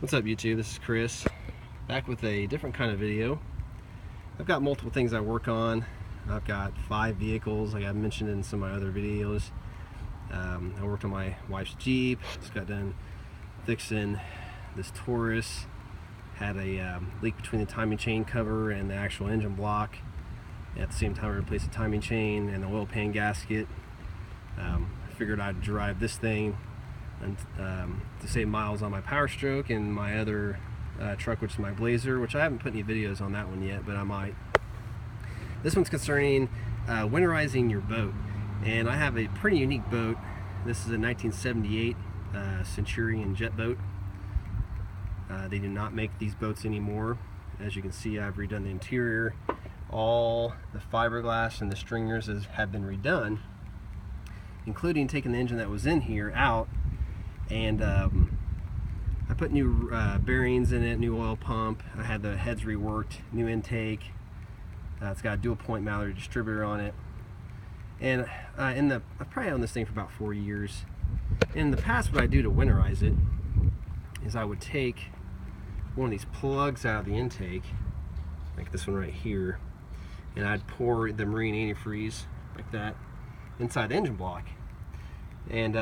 What's up, YouTube? This is Chris, back with a different kind of video. I've got multiple things I work on. I've got 5 vehicles, like I mentioned in some of my other videos. I worked on my wife's Jeep. Just got done fixing this Taurus. Had a leak between the timing chain cover and the actual engine block. At the same time, I replaced the timing chain and the oil pan gasket. I figured I'd drive this thing and to save miles on my Power Stroke and my other truck, which is my Blazer, which I haven't put any videos on that one yet, but I might. This one's concerning winterizing your boat, and I have a pretty unique boat. This is a 1978 Centurion jet boat. They do not make these boats anymore. As you can see, I've redone the interior. All the fiberglass and the stringers have been redone, including taking the engine that was in here out, and I put new bearings in it, new oil pump. I had the heads reworked, new intake. It's got a dual point Mallory distributor on it, and I've probably owned this thing for about 4 years. In the past, what I do to winterize it is I would take one of these plugs out of the intake, like this one right here, and I'd pour the marine antifreeze like that inside the engine block. And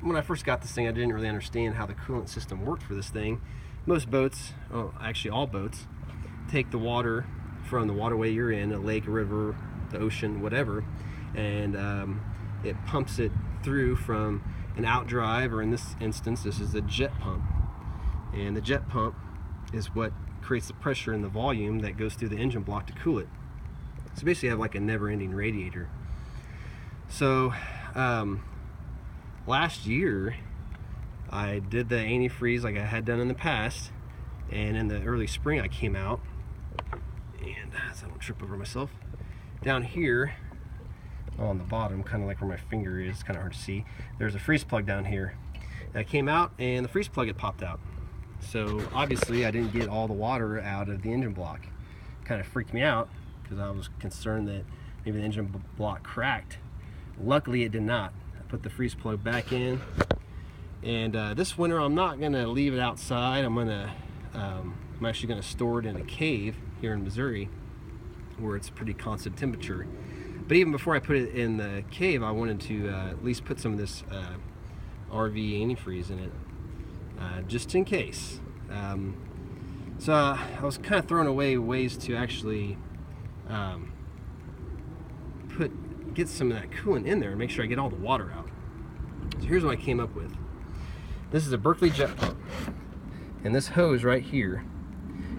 when I first got this thing, I didn't really understand how the coolant system worked for this thing. Most boats, actually all boats, take the water from the waterway you're in, a lake, a river, the ocean, whatever, and it pumps it through from an outdrive, or in this instance, this is a jet pump. And the jet pump is what creates the pressure and the volume that goes through the engine block to cool it. So basically, you have like a never-ending radiator. So last year, I did the antifreeze like I had done in the past, and in the early spring, I came out, and so I don't trip over myself, down here on the bottom, kind of like where my finger is, kind of hard to see, there's a freeze plug down here. And I came out, and the freeze plug had popped out. So obviously I didn't get all the water out of the engine block. Kind of freaked me out because I was concerned that maybe the engine block cracked. Luckily it did not. I put the freeze plug back in, and this winter I'm not gonna leave it outside. I'm actually gonna store it in a cave here in Missouri where it's pretty constant temperature. But even before I put it in the cave, I wanted to at least put some of this RV antifreeze in it, just in case. So I was kind of throwing away ways to actually get some of that coolant in there and make sure I get all the water out. So here's what I came up with. This is a Berkeley jet pump, and this hose right here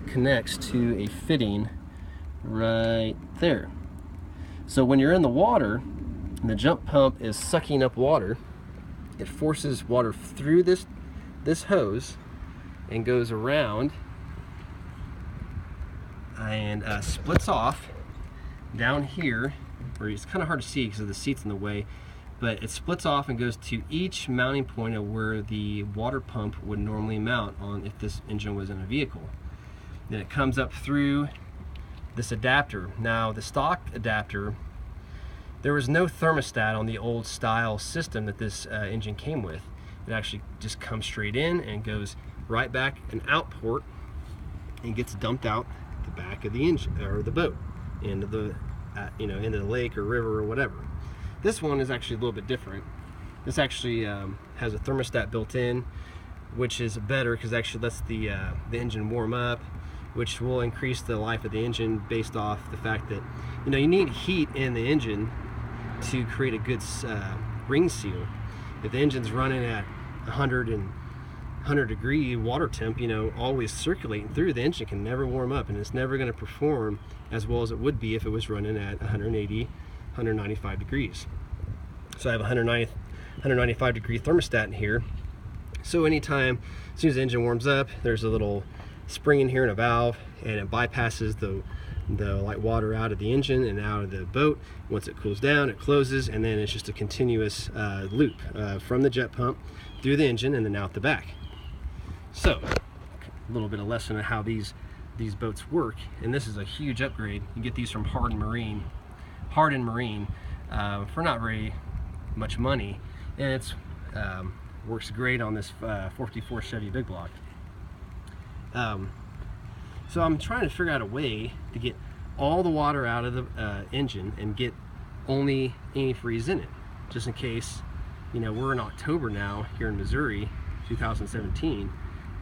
connects to a fitting right there. So when you're in the water and the jump pump is sucking up water, it forces water through this hose and goes around and splits off down here, where it's kind of hard to see because of the seats in the way, but it splits off and goes to each mounting point of where the water pump would normally mount on if this engine was in a vehicle. Then it comes up through this adapter. Now the stock adapter, there was no thermostat on the old style system that this engine came with. It actually just comes straight in and goes right back an out port and gets dumped out the back of the engine or the boat into the into the lake or river or whatever. This one is actually a little bit different. This actually has a thermostat built in, which is better because actually lets the engine warm up, which will increase the life of the engine based off the fact that you need heat in the engine to create a good ring seal. If the engine's running at 100 degree water temp, always circulating through, the engine can never warm up, and it's never going to perform as well as it would be if it was running at 180, 195 degrees. So I have a 195 degree thermostat in here. So anytime, as soon as the engine warms up, there's a little spring in here and a valve, and it bypasses the light water out of the engine and out of the boat. Once it cools down, it closes, and then it's just a continuous loop from the jet pump through the engine and then out the back. So a little bit of lesson on how these boats work, and this is a huge upgrade. You get these from Harden Marine for not very much money, and it's Works great on this 54 Chevy big block. So I'm trying to figure out a way to get all the water out of the engine and get only antifreeze in it, just in case, you know, we're in October now here in Missouri, 2017,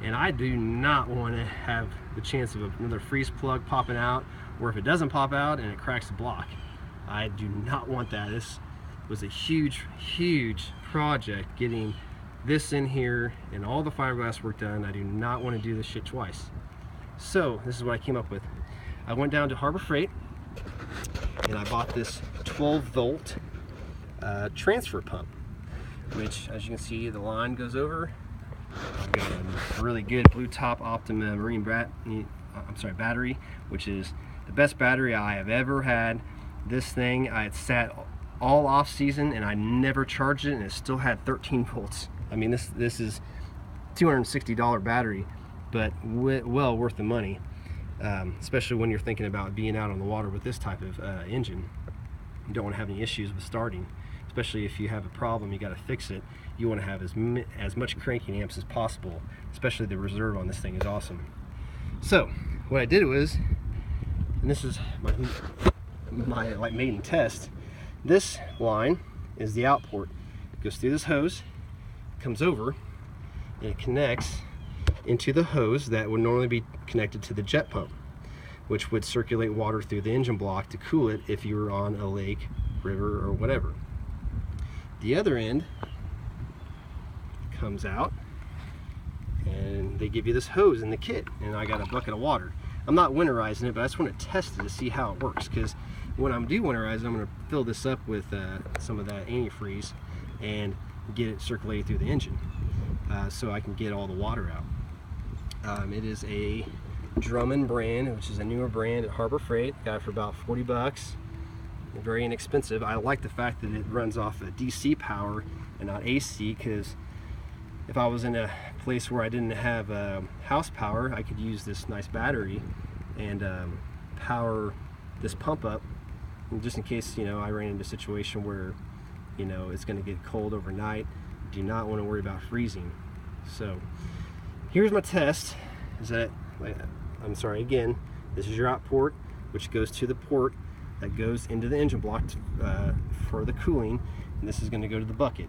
and I do not want to have the chance of another freeze plug popping out, or if it doesn't pop out and it cracks the block. I do not want that. This was a huge project, getting this in here and all the fiberglass work done. I do not want to do this shit twice. So this is what I came up with. I went down to Harbor Freight and I bought this 12-volt transfer pump, which, as you can see, the line goes over. I've got a really good Blue Top Optima marine battery, which is the best battery I have ever had. This thing, I had sat all off season and I never charged it, and it still had 13 volts. I mean, this is $260 battery, but well worth the money, especially when you're thinking about being out on the water with this type of engine. You don't want to have any issues with starting, especially if you have a problem, you got to fix it. You want to have as much cranking amps as possible, especially the reserve on this thing is awesome. So what I did was, and this is my like maiden test, this line is the out port. It goes through this hose, comes over, and it connects into the hose that would normally be connected to the jet pump, which would circulate water through the engine block to cool it if you were on a lake, river, or whatever. The other end comes out and they give you this hose in the kit, and I got a bucket of water. I'm not winterizing it, but I just want to test it to see how it works, because when I do winterize it, I'm going to fill this up with some of that antifreeze and get it circulated through the engine so I can get all the water out. It is a Drummond brand, which is a newer brand at Harbor Freight. Got it for about 40 bucks. Very inexpensive. I like the fact that it runs off of DC power and not AC, because if I was in a place where I didn't have house power, I could use this nice battery and power this pump up, and just in case, you know, I ran into a situation where, you know, it's going to get cold overnight. Do not want to worry about freezing. So here's my test. Is that, I'm sorry, again, this is your out port, which goes to the port that goes into the engine block for the cooling, and this is going to go to the bucket.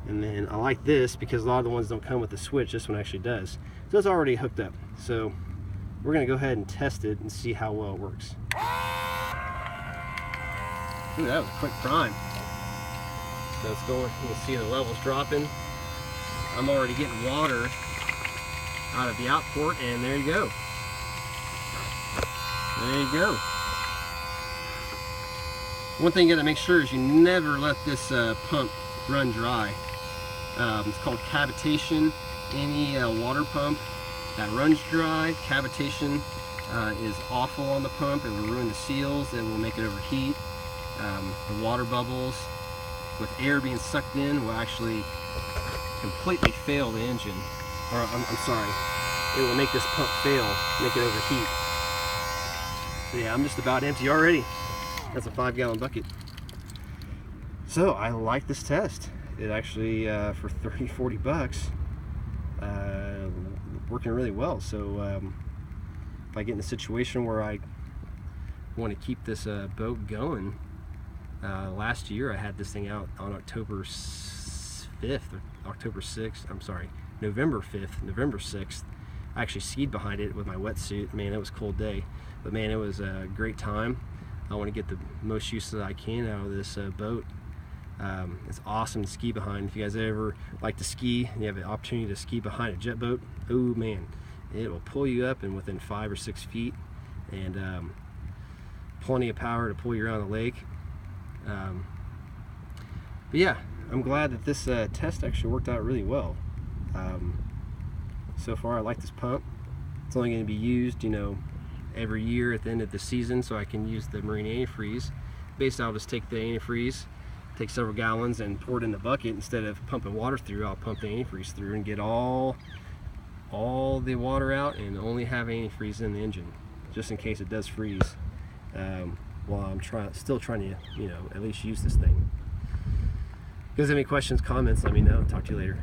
And then I like this because a lot of the ones don't come with the switch. This one actually does. So it's already hooked up. So we're going to go ahead and test it and see how well it works. Ooh, that was a quick prime. So it's going, you can see the levels dropping. I'm already getting water out of the out port, and there you go. There you go. One thing you got to make sure is you never let this pump run dry. It's called cavitation. Any water pump that runs dry, cavitation is awful on the pump. It will ruin the seals. It will make it overheat. The water bubbles with air being sucked in will actually completely fail the engine. Or I'm sorry, it will make this pump fail, make it overheat. So yeah, I'm just about empty already. That's a 5-gallon bucket. So I like this test. It actually, for 30-40 bucks, working really well. So if I get in a situation where I want to keep this boat going, last year I had this thing out on October 5th, or October 6th, I'm sorry, November 5th, November 6th. I actually skied behind it with my wetsuit. Man, it was a cold day, but man, it was a great time. I want to get the most use that I can out of this boat. It's awesome to ski behind. If you guys ever like to ski and you have the opportunity to ski behind a jet boat, oh man, it will pull you up in within 5 or 6 feet, and plenty of power to pull you around the lake. But yeah, I'm glad that this test actually worked out really well. So far I like this pump. It's only going to be used, you know, every year at the end of the season, so I can use the marine antifreeze. Basically, I'll just take the antifreeze, take several gallons and pour it in the bucket. Instead of pumping water through, I'll pump the antifreeze through and get all the water out and only have antifreeze in the engine, just in case it does freeze, while I'm still trying to, you know, at least use this thing. If you guys have any questions, comments, let me know. Talk to you later.